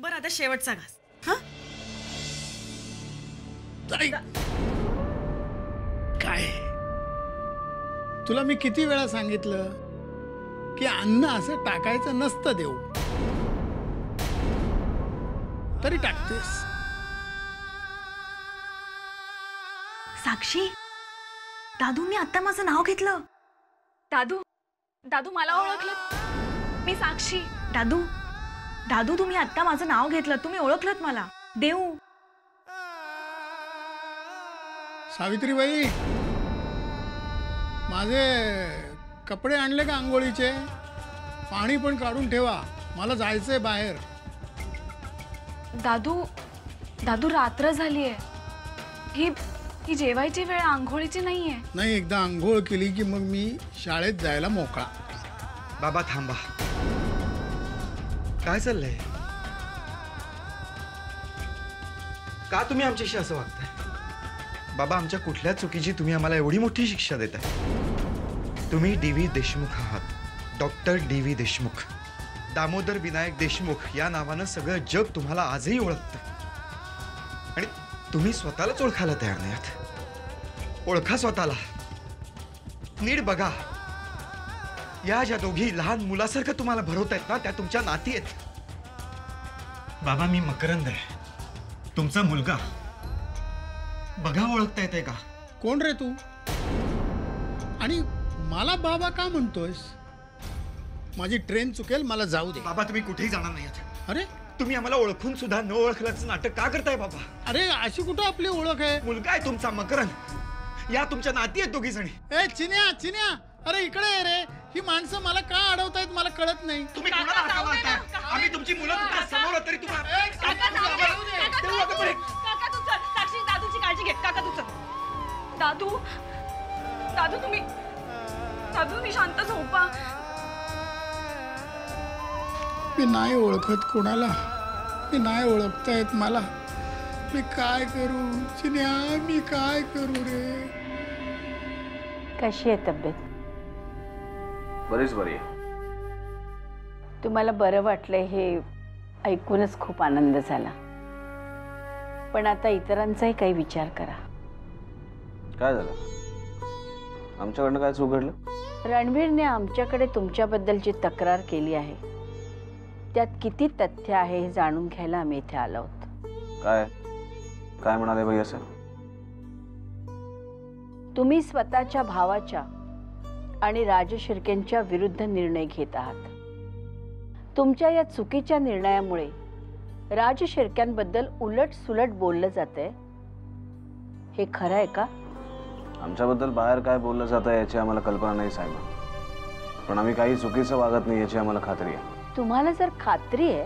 बरं आता शेवटचा घास. हा काय तुला मी किती वेळा सांगितलं की अन्न असं टाकायचं नसतं देऊ, तरी टाकतेस. साक्षी, दादू मी आता माझं नाव घेतलं. दादू, दादू मला ओळखलं. मी साक्षी. दादू, दादू तुम्ही आता माझं नाव घेतलं, तुम्ही ओळखलत मला. देऊ. सावित्रीबाई, माझे कपडे आणले का आंघोळीचे? पाणी पण काढून ठेवा, मला जायचंय बाहेर. दादू, दादू रात्र झालीये. ही जेवायची वेळ आंघोळीची नाहीये. नाही, एकदा आंघोळ केली की मग मी शाळेत जायला मोकळा. बाबा थांबा, काय चाललंय? का तुम्ही आमच्याशी असं वागताय? बाबा, आमच्या कुठल्या चुकीची तुम्ही आम्हाला एवढी मोठी शिक्षा देताय? तुम्ही डी.व्ही. देशमुख आहात, डॉक्टर डी.व्ही. देशमुख. दामोदर विनायक देशमुख या नावानं सगळं जग तुम्हाला आजही ओळखतं आणि तुम्ही स्वतःलाच ओळखायला तयार नाही आहात. ओळखा स्वतःला, नीट बघा. या ज्या दोघी लहान मुलासारखं तुम्हाला भरवतायत ना, त्या तुमच्या नाती आहेत. बाबा, मी मकरंद आहे, तुमचा मुलगा. बघा, ओळखता येते का? कोण रे तू? आणि मला बाबा का म्हणतोयस? माझी ट्रेन चुकेल, मला जाऊ दे. बाबा, तुम्ही कुठेही जाणार नाही आहात. अरे, तुम्ही आम्हाला ओळखून सुद्धा न ओळखल्याचं नाटक का करताय बाबा? अरे अशी कुठं आपली ओळख आहे? मुलगा आहे तुमचा मकरंद, या तुमच्या नाती आहेत दोघी जणी. ए चिन्या, चिन्या, अरे इकडे आहे रे. ही माणसं मला का अडवतायत मला कळत नाही. तुम्ही कोणाला हाका मारताय? आम्ही तुमची मुलं तुमच्या समोर तरी तुम्हाला साक्षी, दादूची काळजी घे. काका तुझं. दादू, दादू तुम्ही, दादू मी शांत झोपा. मी नाही ओळखत कोणाला, मी नाही ओळखता येत मला. मी काय करू चिन्या, मी काय करू रे? कशी आहे तब्येत? बरीच बरी आहे. तुम्हाला बरं वाटलंय हे ऐकूनच खूप आनंद झाला. पण आता इतरांचाही काही विचार करा. काय झालं? आमच्याकडनं काय चूक घडलं? रणवीरने आमच्याकडे तुमच्याबद्दलची तक्रार केली आहे. त्यात किती तथ्य आहे हे जाणून घ्यायला आम्ही इथे आलो आहोत. काय काय म्हणाले भैया साहेब? तुम्ही स्वतःच्या भावाच्या आणि राज शिर्केंच्या विरुद्ध निर्णय घेत आहात. तुमच्या या चुकीच्या निर्णयामुळे राज शिर्क्यांबद्दल उलट सुलट बोललं जातंय. हे खरं आहे का? आमच्याबद्दल बाहेर काय बोललं जातं याची आम्हाला कल्पना नाही साहेब, पण आम्ही काही चुकीचं वागत नाही याची आम्हाला खात्री आहे. तुम्हाला जर खात्री आहे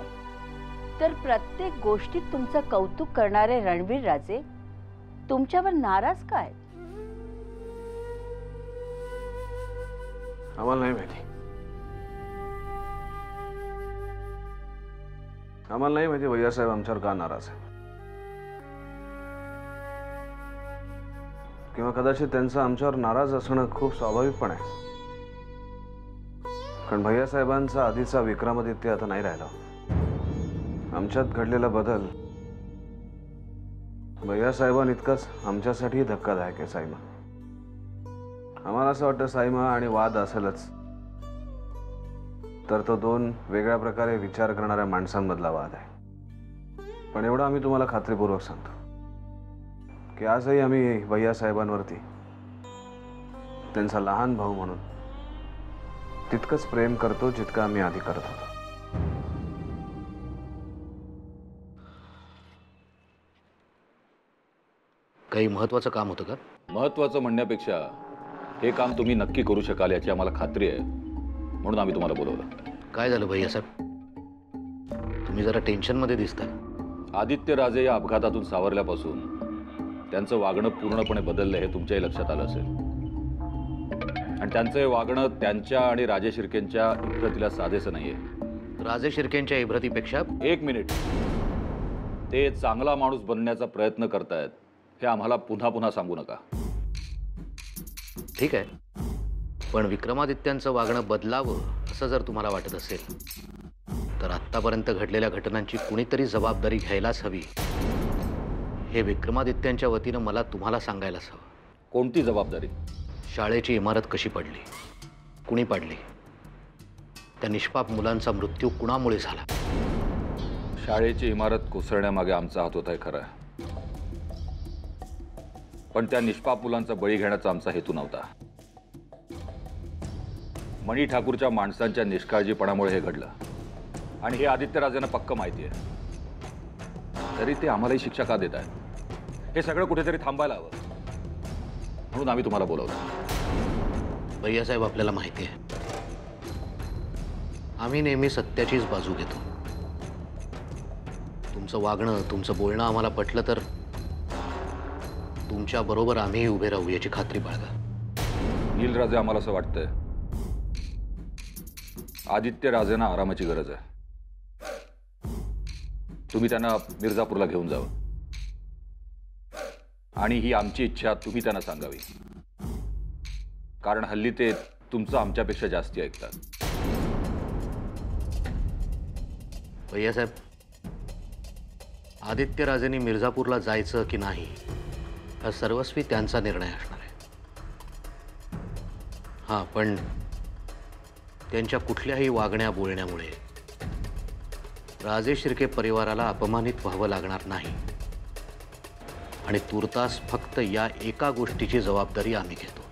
तर प्रत्येक गोष्टीत तुमचं कौतुक करणारे रणवीर राजे तुमच्यावर नाराज का आहेत? आम्हाला नाही माहिती. आम्हाला नाही माहिती भैया साहेब आमच्यावर का नाराज आहे, किंवा कदाचित त्यांचं आमच्यावर नाराज असणं खूप स्वाभाविक पण आहे. कारण भैया साहेबांचा आधीचा विक्रमादित्य आता नाही राहिला. आमच्यात घडलेला बदल भैया साहेबांइतकाच आमच्यासाठी धक्कादायक आहे साईमा. आम्हाला असं वाटतं साईमा आणि वाद असेलच तर तो दोन वेगळ्या प्रकारे विचार करणाऱ्या माणसांमधला वाद आहे. पण एवढं आम्ही तुम्हाला खात्रीपूर्वक सांगतो की आजही आम्ही भैया साहेबांवरती त्यांचा लहान भाऊ म्हणून तितकंच प्रेम करतो जितकं आम्ही आधी करत होतो. काही महत्त्वाचं काम होतं का? महत्त्वाचं म्हणण्यापेक्षा हे काम तुम्ही नक्की करू शकाल याची आम्हाला खात्री आहे, म्हणून आम्ही तुम्हाला बोलवलं. काय झालं भैया साहेब? तुम्ही जरा टेन्शनमध्ये दिसताय. आदित्य राजे या अपघातातून सावरल्यापासून त्यांचं वागणं पूर्णपणे बदललं हे तुमच्याही लक्षात आलं असेल. आणि त्यांचं हे वागणं त्यांच्या आणि राजे शिर्केंच्या इब्रतीला साधेसं नाहीये. राजे शिर्केंच्या इब्रतीपेक्षा? एक मिनिट. ते चांगला माणूस बनण्याचा प्रयत्न करतायत हे आम्हाला पुन्हा पुन्हा सांगू नका. ठीक आहे, पण विक्रमादित्यांचं वागणं बदलावं असं जर तुम्हाला वाटत असेल तर आत्तापर्यंत घडलेल्या घटनांची कुणीतरी जबाबदारी घ्यायलाच हवी, हे विक्रमादित्यांच्या वतीनं मला तुम्हाला सांगायलाच हवं. कोणती जबाबदारी? शाळेची इमारत कशी पडली, कुणी पाडली, त्या निष्पाप मुलांचा मृत्यू कुणामुळे झाला? शाळेची इमारत कोसळण्यामागे आमचा हात होता, खरं आहे. पण त्या निष्पाप मुलांचा बळी घेण्याचा आमचा हेतू नव्हता. मणी ठाकूरच्या माणसांच्या निष्काळजीपणामुळे हे घडलं, आणि हे आदित्यराजांना पक्क माहिती आहे. तरी ते आम्हालाही शिक्षा का देत आहेत? हे सगळं कुठेतरी थांबायला हवं, म्हणून आम्ही तुम्हाला बोलवलं. भैयासाहेब, आपल्याला माहिती आहे आम्ही नेहमी सत्याचीच बाजू घेतो. तुमचं वागणं, तुमचं बोलणं आम्हाला पटलं तर तुमच्या बरोबर आम्हीही उभे राहू याची खात्री बाळगा. नीलराजे, आम्हाला असं वाटतंय आदित्यराजेंना आरामाची गरज आहे. तुम्ही त्यांना मिर्झापूरला घेऊन जावं, आणि ही आमची इच्छा तुम्ही त्यांना सांगावी, कारण हल्ली ते तुमचं आमच्यापेक्षा जास्ती ऐकतात. भैयासाहेब, आदित्यराजेंनी मिर्झापूरला जायचं की नाही हा सर्वस्वी त्यांचा निर्णय असणार आहे. हां, पण त्यांच्या कुठल्याही वागण्या बोलण्यामुळे राजे शिर्के परिवाराला अपमानित व्हावं लागणार नाही, आणि तुर्तास फक्त या एका गोष्टीची जबाबदारी आम्ही घेतो.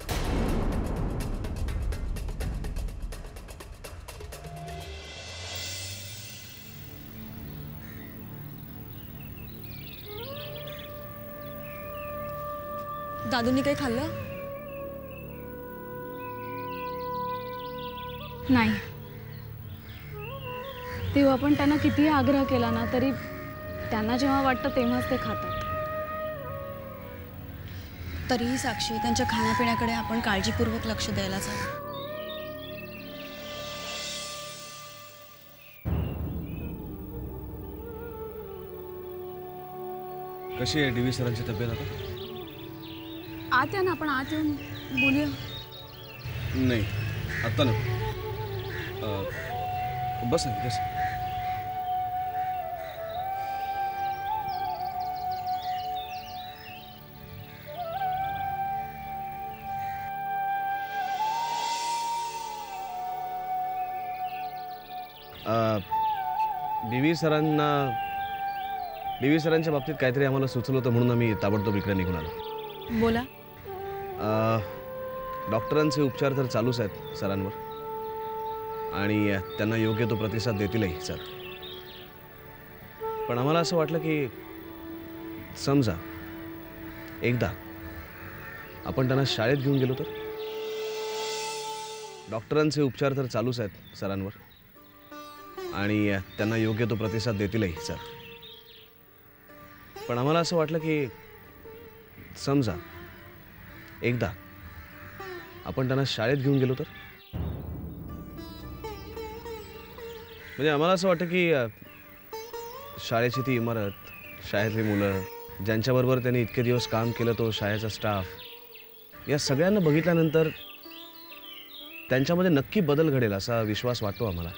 दादूंनी काही खाल्लं नाही. तेव्हा पण त्यांना कितीही आग्रह केला ना तरी त्यांना जेव्हा वाटतं तेव्हाच ते खातात. तरीही साक्षी, त्यांच्या खाण्यापिण्याकडे आपण काळजीपूर्वक लक्ष द्यायलाच हवं. कशी आहे डीव्ही सरांची तब्येत आता? आत या ना, आपण आत येऊन बोलूया. नाही, आत्ता नको. बस आहे, बस. डीव्ही सरांच्या बाबतीत काहीतरी आम्हाला सुचलं होतं, म्हणून आम्ही ताबडतोब इकडे निघून आलो. बोला. डॉक्टरांचे उपचार तर चालूच आहेत सरांवर, आणि त्यांना योग्य तो प्रतिसाद देतीलही सर. पण आम्हाला असं वाटलं की समजा एकदा आपण त्यांना शाळेत घेऊन गेलो तर. डॉक्टरांचे उपचार तर चालूच आहेत सरांवर, आणि त्यांना योग्य तो प्रतिसाद देतीलही सर. पण आम्हाला असं वाटलं की समजा एकदा आपण त्यांना शाळेत घेऊन गेलो तर. म्हणजे आम्हाला असं वाटतं की शाळेची ती इमारत, शाळेतली मुलं, ज्यांच्याबरोबर त्यांनी इतके दिवस काम केलं, तो शाळेचा स्टाफ, या सगळ्यांना बघितल्यानंतर त्यांच्यामध्ये नक्की बदल घडेल असा विश्वास वाटतो आम्हाला.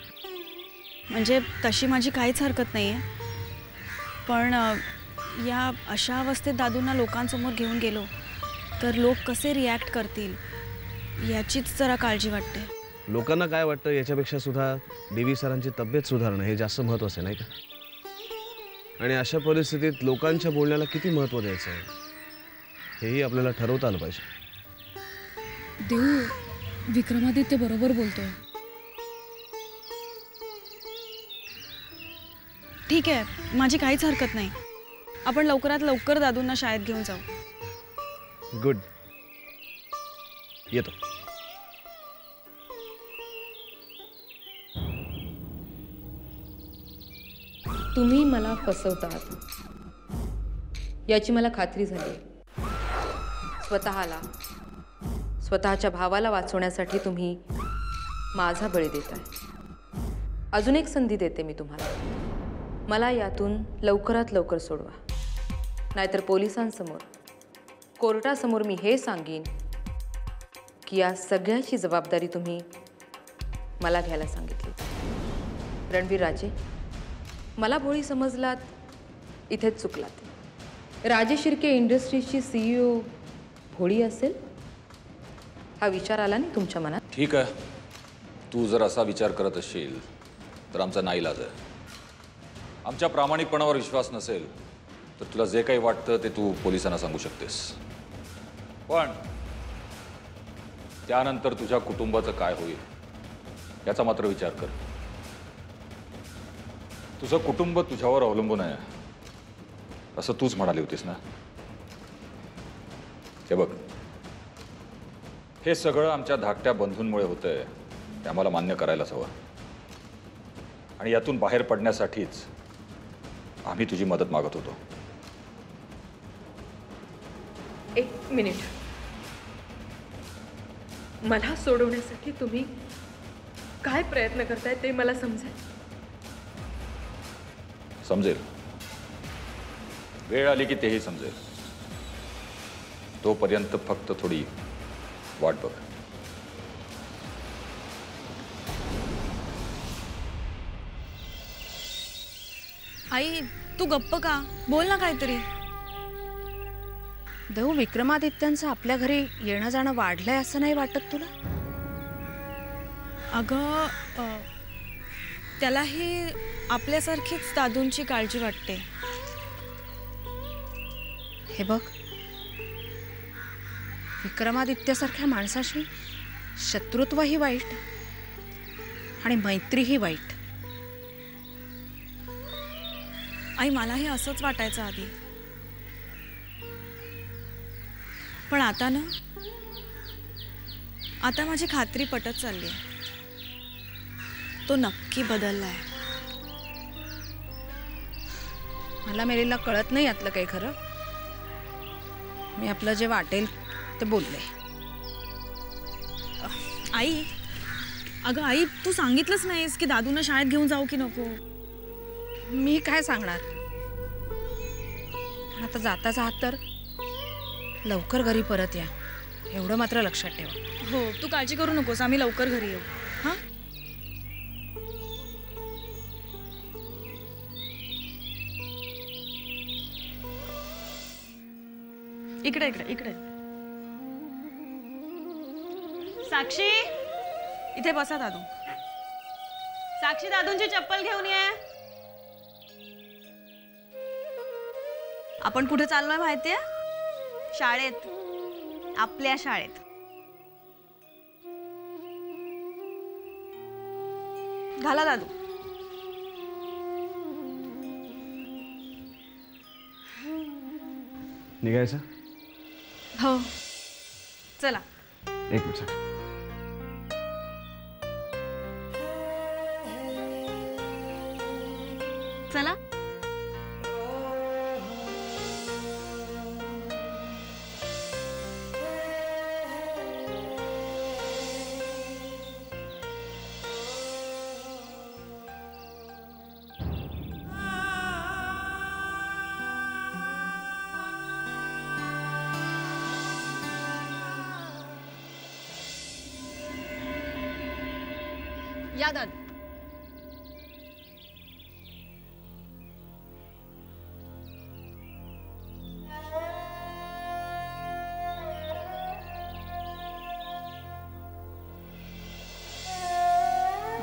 म्हणजे तशी माझी काहीच हरकत नाही आहे, पण या अशा अवस्थेत दादूंना लोकांसमोर घेऊन गेलो तर लोक कसे रिॲक्ट करतील याचीच जरा काळजी वाटते. लोकांना काय वाटतं याच्यापेक्षा सुद्धा डीव्ही सरांची तब्येत सुधारणं हे जास्त महत्त्वाचं नाही का? आणि अशा परिस्थितीत लोकांच्या बोलण्याला किती महत्त्व द्यायचं आहे हेही आपल्याला ठरवता आलं पाहिजे. देऊ, विक्रमादित्य बरोबर बोलतोय. ठीक आहे, माझी काहीच हरकत नाही. आपण लवकरात लवकर दादूंना शाळेत घेऊन जाऊ. गुड, येतो. तुम्ही मला फसवतात याची मला खात्री झाली. स्वतःच्या भावाला वाचवण्यासाठी तुम्ही माझा बळी देताय. अजून एक संधी देते मी तुम्हाला. मला यातून लवकरात लवकर सोडवा, नाहीतर पोलिसांसमोर, कोर्टासमोर मी हे सांगीन की या सगळ्याची जबाबदारी तुम्ही मला घ्यायला सांगितली. रणवीर राजे, मला भोळी समजलात इथेच चुकलात. राजे शिर्के इंडस्ट्रीजची CEO भोळी असेल हा विचार आला नाही तुमच्या मनात? ठीक आहे, तू जर असा विचार करत असशील तर आमचा नाईलाज आहे. आमच्या प्रामाणिकपणावर विश्वास नसेल तर तुला जे काही वाटतं ते तू पोलिसांना सांगू शकतेस, पण त्यानंतर तुझ्या कुटुंबाचं काय होईल याचा मात्र विचार कर. तुझं कुटुंब तुझ्यावर अवलंबून आहे असं तूच म्हणाली होतीस ना. हे बघ, हे सगळं आमच्या धाकट्या बंधूंमुळे होतंय, ते आम्हाला मान्य करायलाच हवं. आणि यातून बाहेर पडण्यासाठीच आम्ही तुझी मदत मागत होतो. एक मिनिट, मला सोडवण्यासाठी तुम्ही काय प्रयत्न करताय ते मला समजेल. वेळ आली की तेही समजेल. तोपर्यंत फक्त थोडी वाट बघ. आई तू गप्प का? बोल ना काहीतरी. देऊ, विक्रमादित्यांचं आपल्या घरी येणं जाणं वाढलंय असं नाही वाटत तुला? अगं त्यालाही आपल्यासारखीच दादूंची काळजी वाटते. हे बघ, विक्रमादित्यासारख्या माणसाशी शत्रुत्वही वाईट आणि मैत्रीही वाईट. आई मलाही असंच वाटायचं आधी, पण आता ना, आता माझी खात्री पटत चालली. तो नक्की बदललाय. मला मेरीला कळत नाही यातलं काही खरं. मी आपलं जे वाटेल ते बोलले. आई, अगं आई, तू सांगितलंच नाहीस की दादूंना शाळेत घेऊन जाऊ की नको. मी काय सांगणार. आता जाताच आहात तर लवकर घरी परत या, एवढं मात्र लक्षात ठेवा. हो, तू काळजी करू नकोस, आम्ही लवकर घरी येऊ. हां, इकडे इकडे इकडे. साक्षी, इथे बसा दादू. साक्षी, दादूंची चप्पल घेऊन ये. आपण कुठे चाललोय माहितीये? शाळेत, आपल्या शाळेत. घाला दादू. निघायचं? हो, चला. एक मिनिट. चला. या दादू.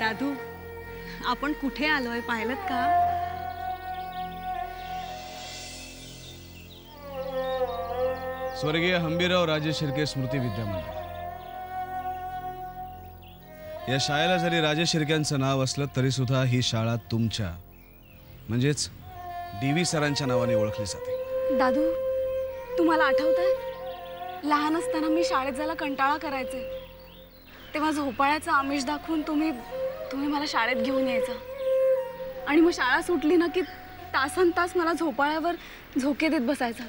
दादू, आपण कुठे आलोय पाहिलं का? स्वर्गीय हंबीरराव राजे शिर्के स्मृती विद्यामंदिर. या शाळेला जरी राजे शिर्क्यांचं नाव असलं तरी सुद्धा ही शाळा तुमच्या म्हणजेच DV सरांच्या नावाने ओळखली जाते. दादू, तुम्हाला आठवतंय लहान असताना मी शाळेत जायला कंटाळा करायचे, तेव्हा झोपाळ्याचं आमिष दाखवून तुम्ही मला शाळेत घेऊन यायचा. आणि मग शाळा सुटली ना की तासनतास मला झोपाळ्यावर झोके देत बसायचा.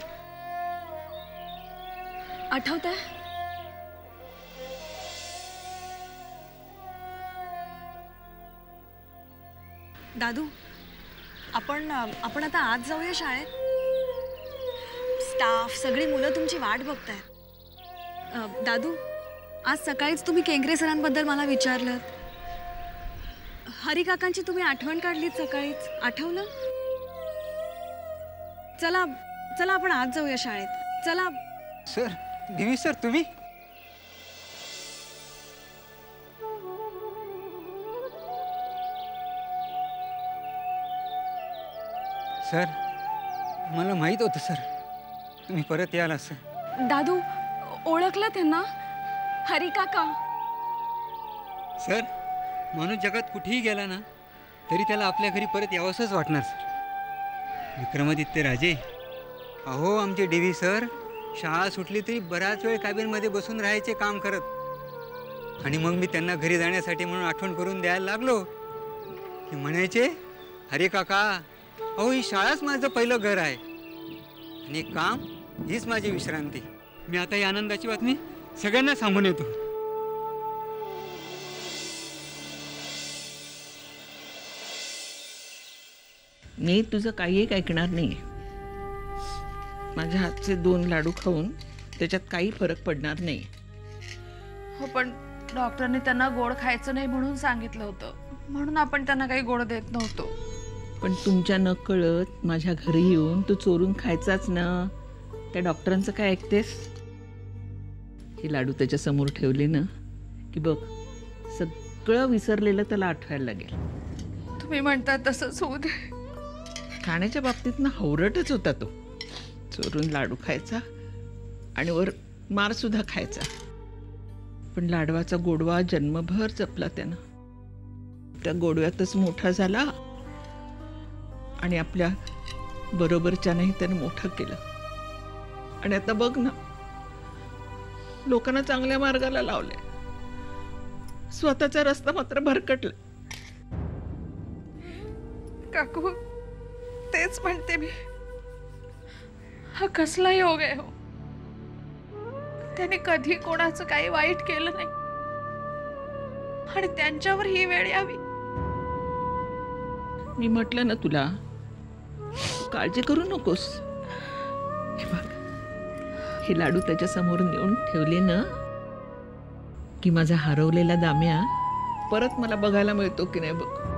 आठवतंय? दादू, आपण आता आज जाऊया शाळेत. स्टाफ सगळी मुलं तुमची वाट बघतायत. दादू, आज सकाळीच तुम्ही केंकरे सरांबद्दल मला विचारलं. हरी काकांची तुम्ही आठवण काढलीत सकाळीच. आठवलं? चला चला आपण आज जाऊया शाळेत. चला. सर, दिवी सर तुम्ही? सर, मला माहित होतं सर तुम्ही परत याल असं. दादू, ओळखलं त्यांना? हरी काका. सर, माणूस जगात कुठेही गेला ना तरी त्याला आपल्या घरी परत यावंसंच वाटणार सर. विक्रमादित्य राजे, अहो आमचे डीव्ही सर शाळा सुटली तरी बराच वेळ कॅबिनमध्ये बसून राहायचे काम करत. आणि मग मी त्यांना घरी जाण्यासाठी म्हणून आठवण करून द्यायला लागलो की म्हणायचे, अरे काका, अहो ही शाळाच माझं पहिलं घर आहे आणि काम हीच माझी विश्रांती. मी आता ही आनंदाची बातमी सगळ्यांना सांगून येतो. मी तुझं काही एक ऐकणार नाही. माझ्या हातचे 2 लाडू खाऊन त्याच्यात काही फरक पडणार नाही. हो, पण डॉक्टरने त्यांना गोड खायचं नाही म्हणून सांगितलं होतं, म्हणून आपण त्यांना काही गोड देत नव्हतो. पण तुमच्या न कळत माझ्या घरी येऊन तू चोरून खायचाच ना. त्या डॉक्टरांचं काय ऐकतेस? हे लाडू त्याच्या समोर ठेवले ना की बघ, सगळं विसरलेलं त्याला आठवायला लागेल. तुम्ही म्हणता तसंच होऊ दे. खाण्याच्या बाबतीत ना हवरटच होता तो. चोरून लाडू खायचा आणि वर मार सुद्धा खायचा. पण लाडवाचा गोडवा जन्मभर जपला त्यानं. त्या गोडव्यातच मोठा झाला आणि आपल्या बरोबरच्यानंही त्यानं मोठं केलं. आणि आता बघ ना, लोकांना चांगल्या मार्गाला लावले, स्वतःचा रस्ता मात्र भरकटला. काकू, तेच म्हणते मी, हा कसला योग आहे हो. त्याने कधी कोणाचं काही वाईट केलं नाही आणि त्यांच्यावर ही वेळ यावी. मी म्हटलं ना तुला, काळजी करू नकोस. हे बघ, हे लाडू त्याच्या समोर नेऊन ठेवले ना की माझा हरवलेला दाम्या परत मला बघायला मिळतो की नाही बघ.